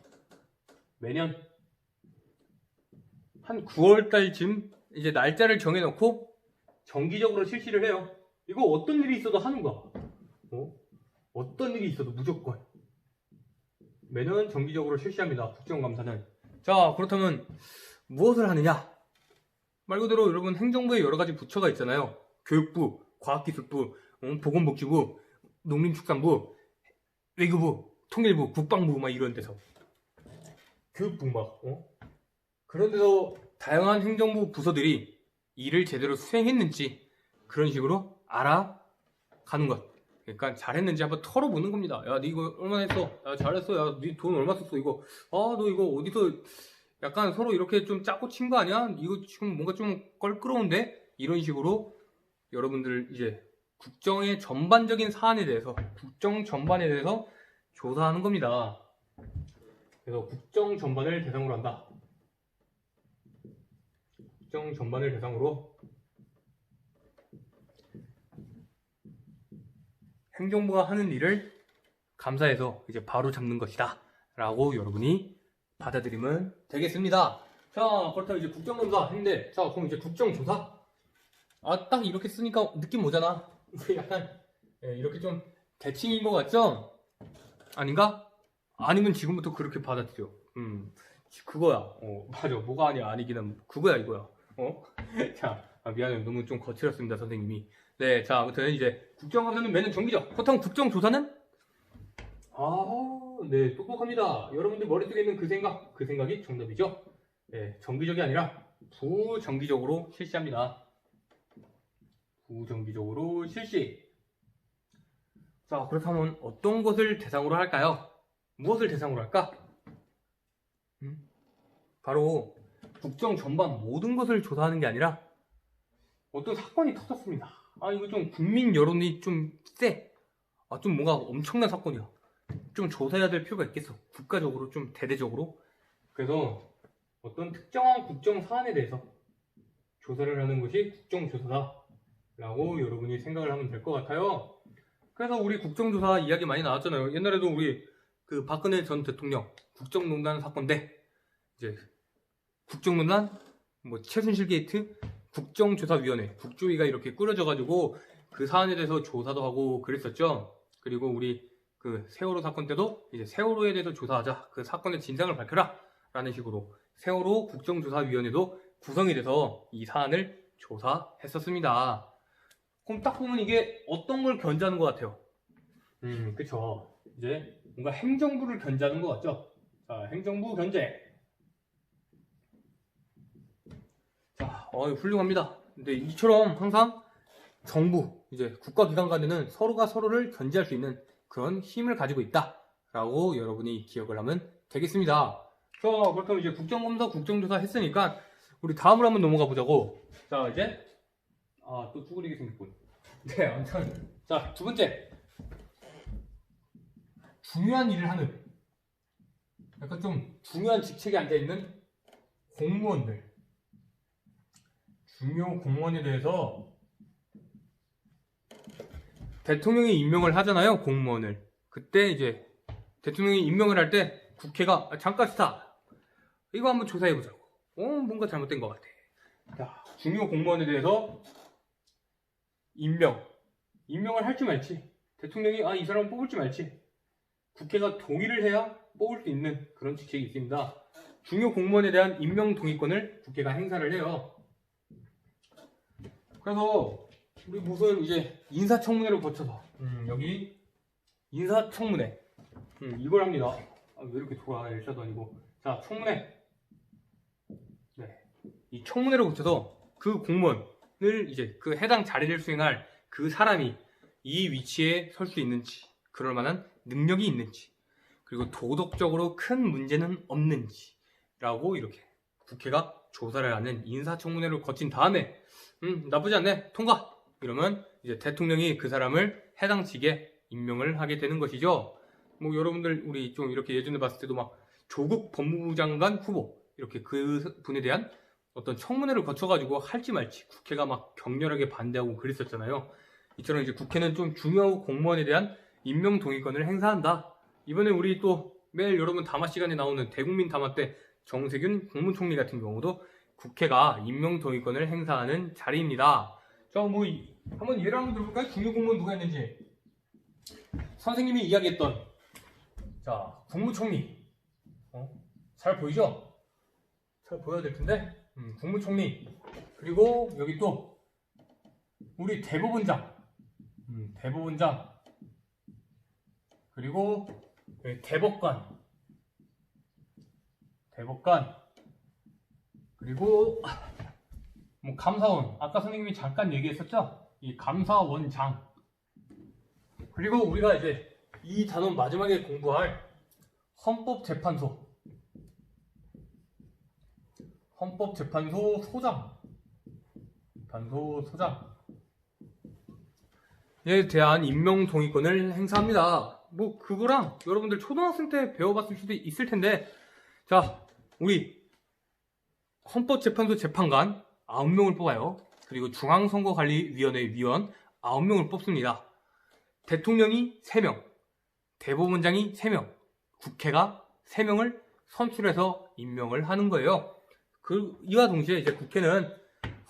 한 9월달쯤 이제 날짜를 정해놓고 정기적으로 실시를 해요. 이거 어떤 일이 있어도 하는 거야. 어떤 일이 있어도 무조건 매년 정기적으로 실시합니다. 국정감사는. 자, 그렇다면 무엇을 하느냐? 말 그대로 여러분 행정부에 여러 가지 부처가 있잖아요. 교육부, 과학기술부, 보건복지부, 농림축산부, 외교부, 통일부, 국방부 막 이런 데서 교육부 막 그런 데서 다양한 행정부 부서들이 일을 제대로 수행했는지 그런 식으로 알아가는 것. 그러니까 잘했는지 한번 털어보는 겁니다. 야, 니 이거 얼마나 했어? 야, 잘했어. 야, 니 돈 얼마 썼어? 이거. 너 이거 어디서 약간 서로 이렇게 좀 짜고 친 거 아니야? 이거 지금 뭔가 좀 껄끄러운데? 이런 식으로 여러분들 이제 국정의 전반적인 사안에 대해서, 국정 전반에 대해서 조사하는 겁니다. 그래서 국정 전반을 대상으로 한다. 국정 전반을 대상으로 행정부가 하는 일을 감사해서 이제 바로 잡는 것이다 라고 여러분이 받아들이면 되겠습니다. 자, 그렇다면 이제 국정감사 했는데, 자, 그럼 이제 국정조사. 딱 이렇게 쓰니까 느낌 오잖아. 약간 이렇게 좀 대칭인 것 같죠? 아닌가? 아니면 지금부터 그렇게 받아들여. 그거야. 맞아. 뭐가 아니야. 아니기는 그거야 이거야. 자, 미안해요. 너무 좀 거칠었습니다 선생님이. 네, 자, 아무튼 이제 국정감사는 매년 정기적. 그렇다면 국정조사는? 네, 똑똑합니다. 여러분들 머릿속에 있는 그 생각이 정답이죠. 네, 정기적이 아니라 부정기적으로 실시합니다. 부정기적으로 실시. 자, 그렇다면 어떤 것을 대상으로 할까요? 무엇을 대상으로 할까? 바로 국정 전반 모든 것을 조사하는 게 아니라 어떤 사건이 터졌습니다. 이거 좀 국민 여론이 좀 세. 좀 뭔가 엄청난 사건이야. 좀 조사해야 될 필요가 있겠어. 국가적으로 좀 대대적으로. 그래서 어떤 특정한 국정 사안에 대해서 조사를 하는 것이 국정조사다 라고 여러분이 생각을 하면 될 것 같아요. 그래서 우리 국정조사 이야기 많이 나왔잖아요. 옛날에도 우리 그 박근혜 전 대통령 국정농단 사건 때 이제 국정농단 최순실 게이트 국정조사위원회 국조위가 이렇게 꾸려져가지고 그 사안에 대해서 조사도 하고 그랬었죠. 그리고 우리 그 세월호 사건 때도 이제 세월호에 대해서 조사하자, 그 사건의 진상을 밝혀라 라는 식으로 세월호 국정조사위원회도 구성이 돼서 이 사안을 조사했었습니다. 그럼 딱 보면 이게 어떤 걸 견제하는 것 같아요? 그쵸. 이제 뭔가 행정부를 견제하는 것 같죠? 자, 행정부 견제. 자, 훌륭합니다. 근데 이처럼 항상 정부, 이제 국가기관 간에는 서로가 서로를 견제할 수 있는 그런 힘을 가지고 있다 라고 여러분이 기억을 하면 되겠습니다. 자, 그렇다면 이제 국정감사, 국정조사 했으니까 우리 다음으로 한번 넘어가 보자고. 자, 이제 아, 또 쭈그리게 생겼군. 네, 아무튼. 자, 두 번째. 중요한 일을 하는, 약간 좀 중요한 직책에 앉아있는 공무원들. 중요 공무원에 대해서 대통령이 임명을 하잖아요, 공무원을. 그때 이제 대통령이 임명을 할 때 국회가 잠깐 스탑. 이거 한번 조사해보자고. 뭔가 잘못된 것 같아. 자, 중요 공무원에 대해서 임명을 할지 말지, 대통령이 이 사람을 뽑을지 말지, 국회가 동의를 해야 뽑을 수 있는 그런 직책이 있습니다. 중요 공무원에 대한 임명 동의권을 국회가 행사를 해요. 그래서 우리 무슨 이제 인사청문회를 거쳐서 여기 인사청문회 이걸 합니다. 왜 이렇게 돌아? 일자도 아니고. 자, 청문회. 네, 이 청문회를 거쳐서 그 공무원을 이제 그 해당 자리를 수행할 그 사람이 이 위치에 설 수 있는지, 그럴 만한 능력이 있는지, 그리고 도덕적으로 큰 문제는 없는지라고 이렇게 국회가 조사를 하는 인사청문회를 거친 다음에 나쁘지 않네, 통과! 이러면 이제 대통령이 그 사람을 해당 직에 임명을 하게 되는 것이죠. 뭐 여러분들 우리 좀 이렇게 예전에 봤을 때도 막 조국 법무부 장관 후보 이렇게 그 분에 대한 어떤 청문회를 거쳐가지고 할지 말지 국회가 막 격렬하게 반대하고 그랬었잖아요. 이처럼 이제 국회는 좀 중요한 공무원에 대한 임명 동의권을 행사한다. 이번에 우리 또 매일 여러분 담화 시간에 나오는 대국민 담화 때 정세균 국무총리 같은 경우도 국회가 임명 동의권을 행사하는 자리입니다. 자, 뭐 한번 예를 한번 들어볼까요? 중요 공무원 누가 있는지. 선생님이 이야기했던, 자, 국무총리. 잘 보이죠? 잘 보여야 될 텐데. 국무총리. 그리고 여기 또 우리 대법원장. 대법원장. 그리고 대법관. 그리고 뭐 감사원. 아까 선생님이 잠깐 얘기했었죠? 이 감사원장. 그리고 우리가 이제 이 단원 마지막에 공부할 헌법재판소 소장에 대한 임명 동의권을 행사합니다. 뭐 그거랑 여러분들 초등학생 때 배워봤을 수도 있을 텐데, 자, 우리 헌법재판소 재판관 9명을 뽑아요. 그리고 중앙선거관리위원회 위원 9명을 뽑습니다. 대통령이 3명, 대법원장이 3명, 국회가 3명을 선출해서 임명을 하는 거예요. 이와 동시에 이제 국회는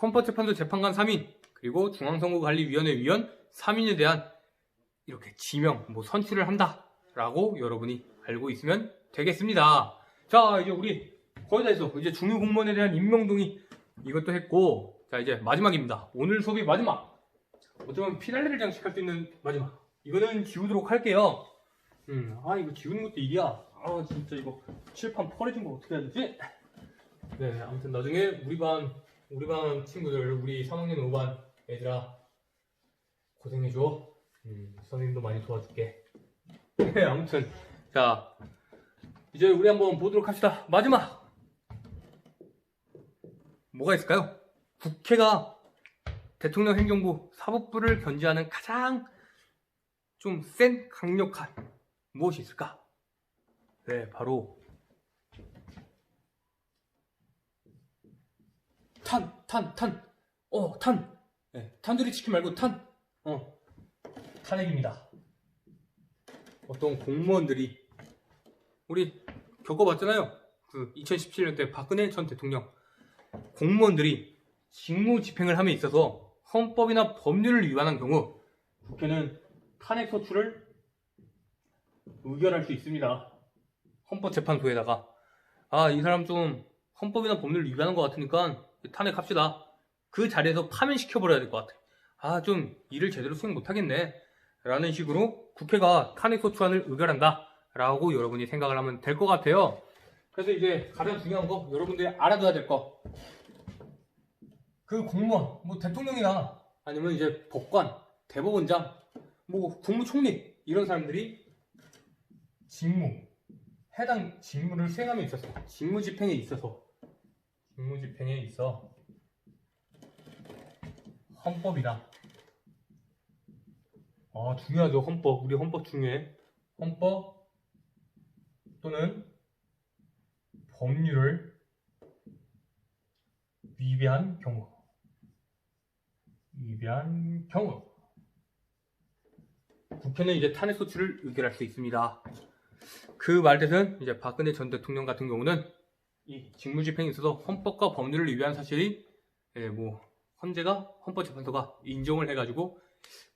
헌법재판소 재판관 3인, 그리고 중앙선거관리위원회 위원 3인에 대한 이렇게 지명, 선출을 한다라고 여러분이 알고 있으면 되겠습니다. 자, 이제 우리 거의 다 했어. 이제 중요 공무원에 대한 임명 동의 이것도 했고, 자, 이제 마지막입니다. 오늘 수업이 마지막. 어쩌면 피날레를 장식할 수 있는 마지막. 이거는 지우도록 할게요. 이거 지우는 것도 일이야. 진짜 이거 칠판 펄해진 거 어떻게 해야 되지? 네, 아무튼 나중에 우리 반 친구들, 우리 3학년 5반 애들아, 고생해줘. 선생님도 많이 도와줄게. 네, 아무튼 자, 이제 우리 한번 보도록 합시다. 마지막 뭐가 있을까요? 국회가 대통령 행정부 사법부를 견제하는 가장 좀 센 강력한 무엇이 있을까? 네, 바로 탄두리 치킨 말고 탄핵입니다. 어떤 공무원들이, 우리 겪어봤잖아요. 그 2017년 때 박근혜 전 대통령, 공무원들이 직무 집행을 함에 있어서 헌법이나 법률을 위반한 경우 국회는 탄핵 소추를 의결할 수 있습니다. 헌법재판소에다가 이 사람 좀 헌법이나 법률을 위반한 것 같으니까 탄핵합시다. 그 자리에서 파면시켜버려야 될 것 같아. 좀 일을 제대로 수행 못하겠네 라는 식으로 국회가 탄핵 소추안을 의결한다 라고 여러분이 생각을 하면 될 것 같아요. 그래서 이제 가장 중요한 거, 여러분들이 알아둬야 될 거, 그 공무원, 대통령이나 아니면 이제 법관, 대법원장, 국무총리, 이런 사람들이 해당 직무를 수행함에 있어서, 직무 집행에 있어 헌법이다. 중요하죠. 헌법. 우리 헌법 중요해. 헌법 또는 법률을 위배한 경우. 국회는 이제 탄핵 소추를 의결할 수 있습니다. 그 말뜻은 이제 박근혜 전 대통령 같은 경우는 이 직무집행에 있어서 헌법과 법률을 위배한 사실이 헌재가 헌법재판소가 인정을 해가지고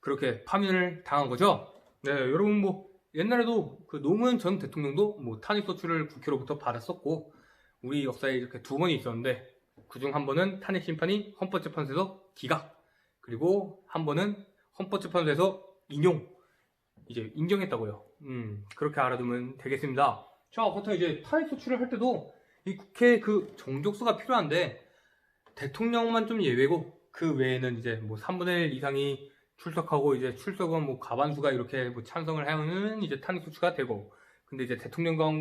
그렇게 파면을 당한 거죠. 네, 여러분 옛날에도 그 노무현 전 대통령도 탄핵 소추를 국회로부터 받았었고 우리 역사에 이렇게 두 번이 있었는데 그중 한 번은 탄핵 심판이 헌법재판소에서 기각, 그리고 한 번은 헌법재판소에서 인정했다고요. 그렇게 알아두면 되겠습니다. 자, 그렇다면 이제 탄핵 소추를 할 때도 이 국회 그 정족수가 필요한데 대통령만 좀 예외고 그 외에는 이제 3분의 1 이상이 출석하고 이제 출석은 과반수가 이렇게 찬성을 하면은 이제 탄핵 소추가 되고, 근데 이제 대통령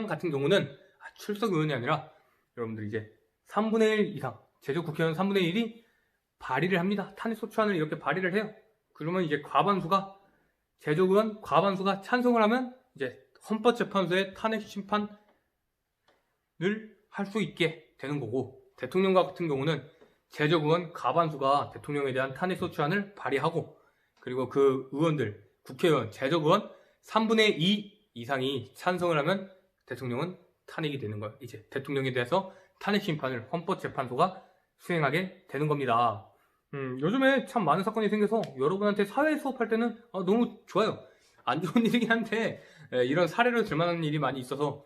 같은 경우는 출석 의원이 아니라 여러분들 이제 3분의 1 이상, 제적 국회의원 3분의 1이 발의를 합니다. 탄핵 소추안을 이렇게 발의를 해요. 그러면 이제 제적 의원 과반수가 찬성을 하면 이제 헌법재판소의 탄핵 심판을 할 수 있게 되는 거고, 대통령 같은 경우는 제적 의원 과반수가 대통령에 대한 탄핵 소추안을 발의하고, 그리고 그 의원들, 국회의원, 제적 의원 3분의 2 이상이 찬성을 하면 대통령은 탄핵이 되는 거예요. 이제 대통령에 대해서 탄핵 심판을 헌법재판소가 수행하게 되는 겁니다. 요즘에 참 많은 사건이 생겨서 여러분한테 사회 수업할 때는 너무 좋아요. 안 좋은 일이긴 한데 이런 사례를 들만한 일이 많이 있어서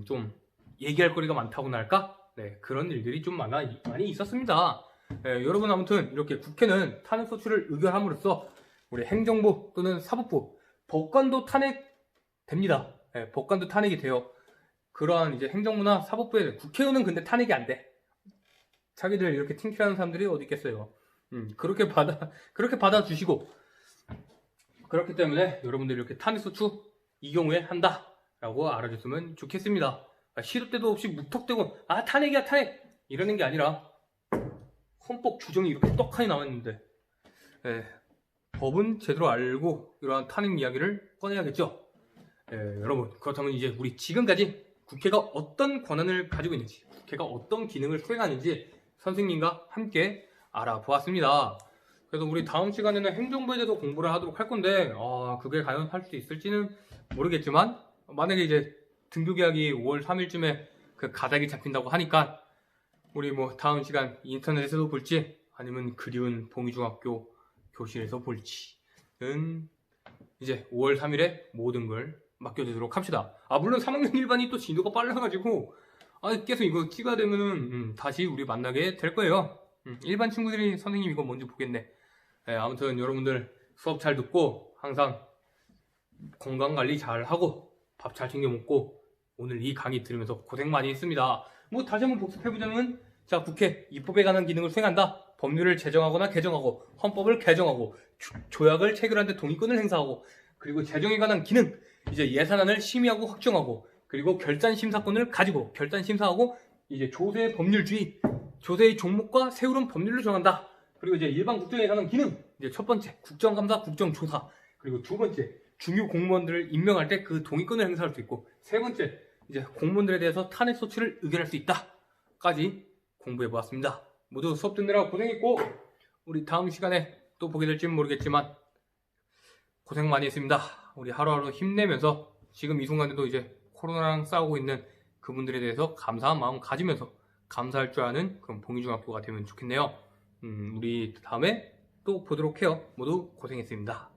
좀 얘기할 거리가 많다고나 할까? 네, 그런 일들이 좀 많이 있었습니다. 여러분, 아무튼 이렇게 국회는 탄핵 소추를 의결함으로써 우리 행정부 또는 사법부, 법관도 탄핵됩니다. 법관도 탄핵이 돼요. 그러한 이제 행정부나 사법부에, 국회의원은 근데 탄핵이 안 돼. 자기들 이렇게 팅키라는 사람들이 어디 있겠어요. 그렇게 받아주시고, 그렇기 때문에 여러분들 이렇게 탄핵 소추 이 경우에 한다라고 알아줬으면 좋겠습니다. 시도 때도 없이 무턱대고 탄핵이야 탄핵 이러는 게 아니라 헌법 규정이 이렇게 떡하니 나와있는데 법은 제대로 알고 이러한 탄핵 이야기를 꺼내야겠죠. 여러분, 그렇다면 이제 우리 지금까지 국회가 어떤 권한을 가지고 있는지, 국회가 어떤 기능을 수행하는지 선생님과 함께 알아보았습니다. 그래서 우리 다음 시간에는 행정부에 대해서 공부를 하도록 할 건데 그게 과연 할 수 있을지는 모르겠지만, 만약에 이제 등교계약이 5월 3일쯤에 그 가닥이 잡힌다고 하니까 우리 다음 시간 인터넷에서도 볼지 아니면 그리운 봉희중학교 교실에서 볼지는 이제 5월 3일에 모든 걸 맡겨두도록 합시다. 물론 3학년 1반이 또 진도가 빨라가지고 계속 이거 찍어야 되면은 다시 우리 만나게 될 거예요. 일반 친구들이 선생님 이거 뭔지 보겠네. 아무튼 여러분들 수업 잘 듣고 항상 건강관리 잘 하고 밥 잘 챙겨 먹고 오늘 이 강의 들으면서 고생 많이 했습니다. 다시 한번 복습해보자면, 자, 국회 입법에 관한 기능을 수행한다. 법률을 제정하거나 개정하고, 헌법을 개정하고, 조약을 체결하는데 동의권을 행사하고, 그리고 재정에 관한 기능, 이제 예산안을 심의하고 확정하고, 그리고 결산심사권을 가지고 결산심사하고, 이제 조세 법률주의, 조세의 종목과 세율은 법률로 정한다. 그리고 이제 일반 국정에 관한 기능, 이제 첫 번째 국정감사, 국정조사, 그리고 두 번째 중요 공무원들을 임명할 때 그 동의권을 행사할 수 있고, 세 번째 이제 공무원들에 대해서 탄핵 소추를 의결할 수 있다까지 공부해 보았습니다. 모두 수업 듣느라 고생했고, 우리 다음 시간에 또 보게 될지는 모르겠지만 고생 많이 했습니다. 우리 하루하루 힘내면서 지금 이 순간에도 이제 코로나랑 싸우고 있는 그분들에 대해서 감사한 마음 가지면서 감사할 줄 아는 그런 봉희중학교가 되면 좋겠네요. 우리 다음에 또 보도록 해요. 모두 고생했습니다.